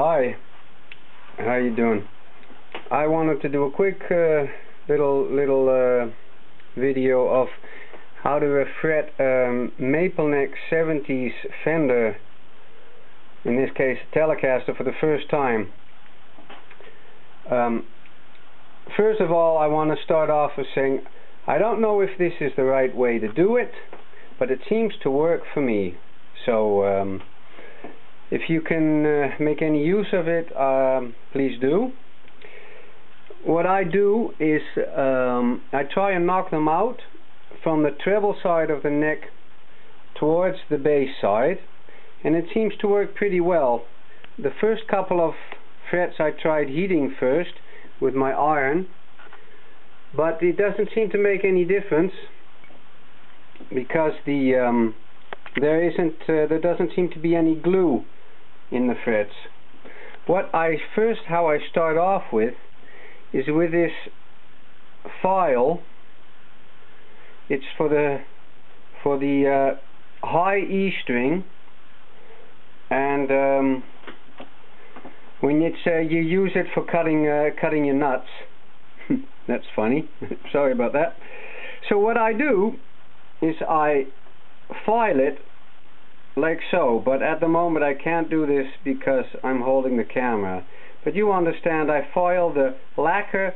Hi, how you doing? I wanted to do a quick little video of how to fret maple neck 70s Fender, in this case a Telecaster, for the first time. First of all, I want to start off with saying I don't know if this is the right way to do it, but it seems to work for me. So if you can make any use of it, please do. What I do is I try and knock them out from the treble side of the neck towards the bass side, and it seems to work pretty well. The first couple of frets I tried heating first with my iron, but it doesn't seem to make any difference because there doesn't seem to be any glue in the frets. How I start off with is with this file. It's for the high E string, and when you use it for cutting your nuts. That's funny. Sorry about that. So what I do is I file it like so, but at the moment I can't do this because I'm holding the camera. But you understand, I file the lacquer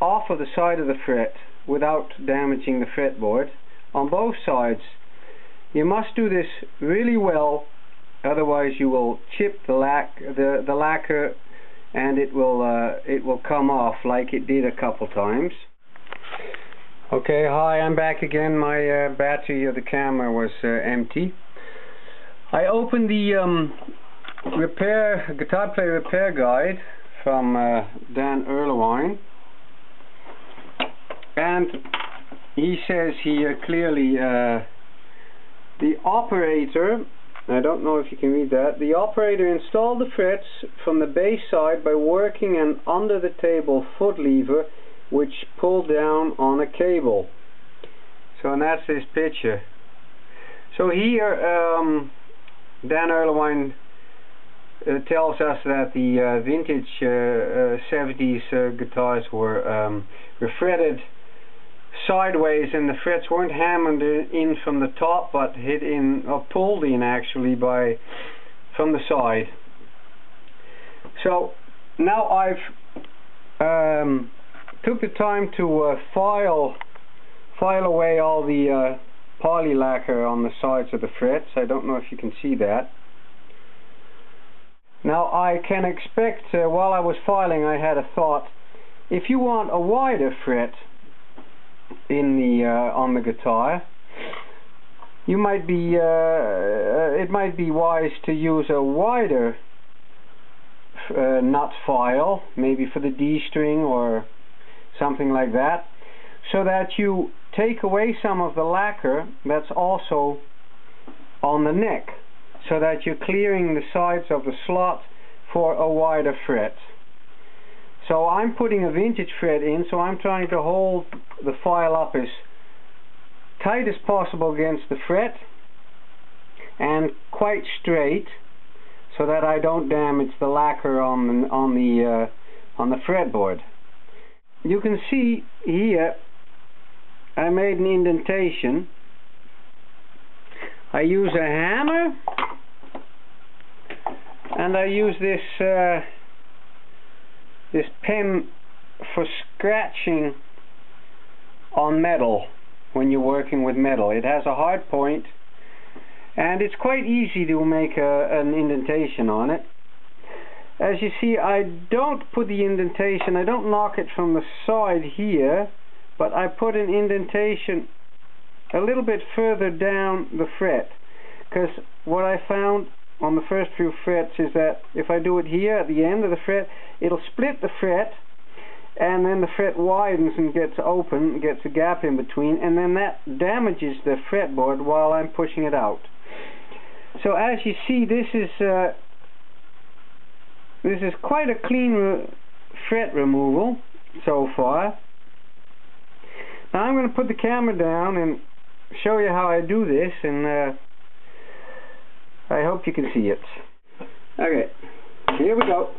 off of the side of the fret without damaging the fretboard on both sides. You must do this really well, otherwise you will chip the lacquer, and it will come off like it did a couple times. Okay, hi, I'm back again. My battery of the camera was empty. I opened the guitar player repair guide from Dan Erlewine, and he says here clearly the operator, I don't know if you can read that, the operator installed the frets from the bass side by working an under the table foot lever which pulled down on a cable. So, and that's this picture. So here Dan Erlewine tells us that the vintage 70s guitars were fretted sideways, and the frets weren't hammered in from the top, but hit in, or pulled in actually, from the side. So now I've took the time to file away all the poly lacquer on the sides of the frets. I don't know if you can see that. Now I can expect, while I was filing, I had a thought. If you want a wider fret on the guitar, you might be it might be wise to use a wider nut file, maybe for the D string or something like that, so that you take away some of the lacquer that's also on the neck, so that you're clearing the sides of the slot for a wider fret. So I'm putting a vintage fret in, so I'm trying to hold the file up as tight as possible against the fret and quite straight, so that I don't damage the lacquer on the fretboard. You can see here I made an indentation. I use a hammer, and I use this pen for scratching on metal when you're working with metal. It has a hard point, and it's quite easy to make an indentation on it. As you see, I don't put the indentation, I don't knock it from the side here, but I put an indentation a little bit further down the fret, because what I found on the first few frets is that if I do it here at the end of the fret, it'll split the fret, and then the fret widens and gets open, gets a gap in between, and then that damages the fretboard while I'm pushing it out. So as you see, this is quite a clean fret removal so far. Now I'm going to put the camera down and show you how I do this, and I hope you can see it. Okay, Here we go.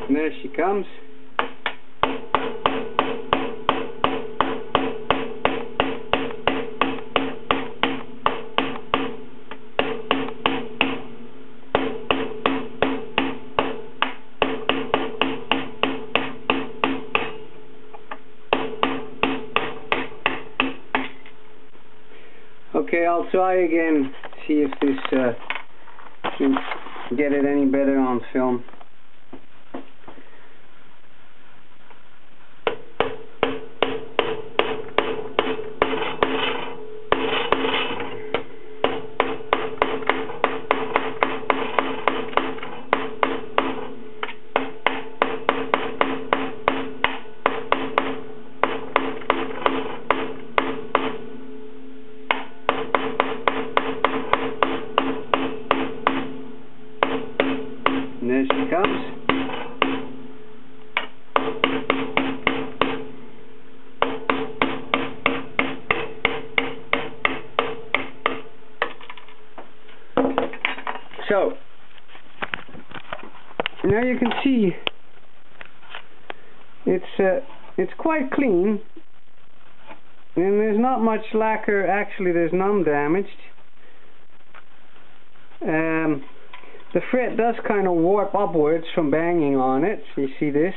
And there she comes. Okay, I'll try again, see if this can get it any better on film. And there she comes. So, now you can see it's quite clean, and there's not much lacquer. Actually, there's none damaged. The fret does kind of warp upwards from banging on it. You see this?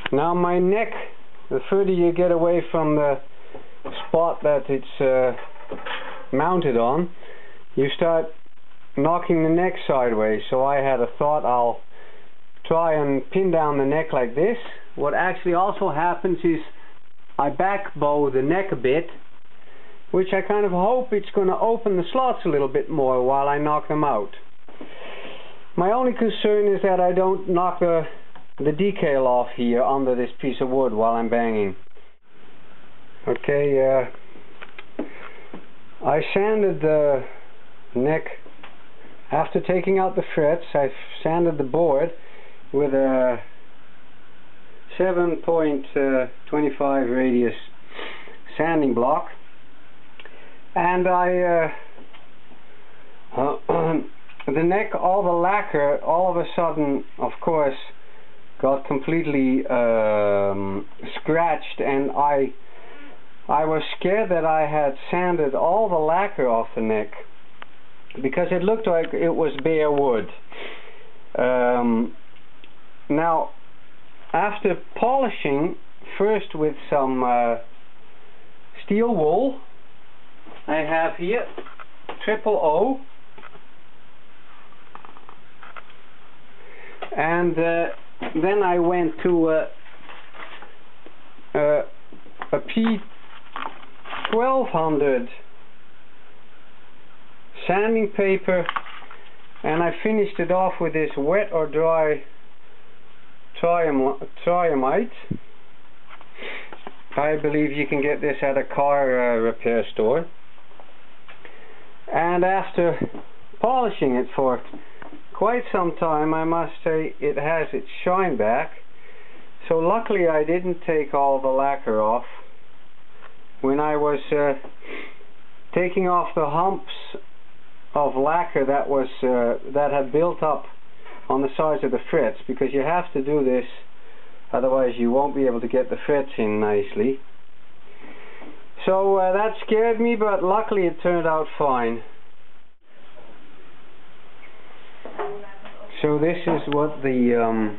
Now my neck, the further you get away from the spot that it's mounted on, you start knocking the neck sideways. So I had a thought, I'll try and pin down the neck like this. What actually also happens is I back bow the neck a bit, which I kind of hope it's going to open the slots a little bit more while I knock them out. My only concern is that I don't knock the decal off here under this piece of wood while I'm banging. Okay, I sanded the neck after taking out the frets. I sanded the board with a 7.25 radius sanding block, and I the neck, all the lacquer all of a sudden, of course, got completely scratched, and I was scared that I had sanded all the lacquer off the neck, because it looked like it was bare wood. Now, after polishing first with some steel wool, I have here 000, and then I went to a P1200 sanding paper, and I finished it off with this wet or dry triamite. I believe you can get this at a car repair store. And after polishing it for quite some time, I must say it has its shine back. So luckily I didn't take all the lacquer off. When I was taking off the humps of lacquer that had built up on the sides of the frets, because you have to do this, otherwise you won't be able to get the frets in nicely. So that scared me, but luckily it turned out fine. So this is what the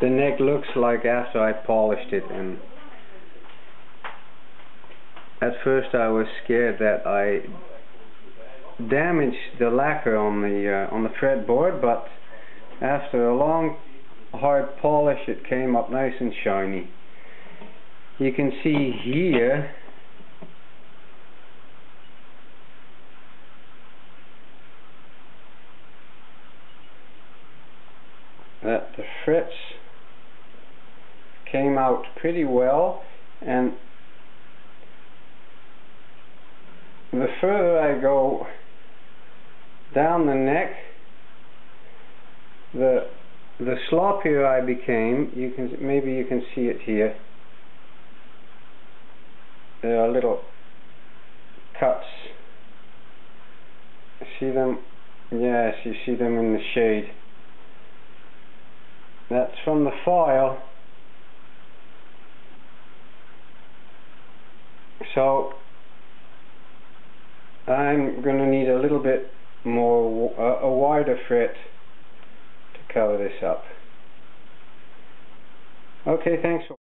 neck looks like after I polished it, and at first I was scared that I damaged the lacquer on the fretboard, but after a long hard polish it came up nice and shiny. You can see here that the frets came out pretty well, and the further I go down the neck, the sloppier I became. Maybe you can see it here. There are little cuts. See them? Yes, you see them in the shade. That's from the file. So I'm going to need a little bit more, a wider fret to cover this up. Okay, thanks for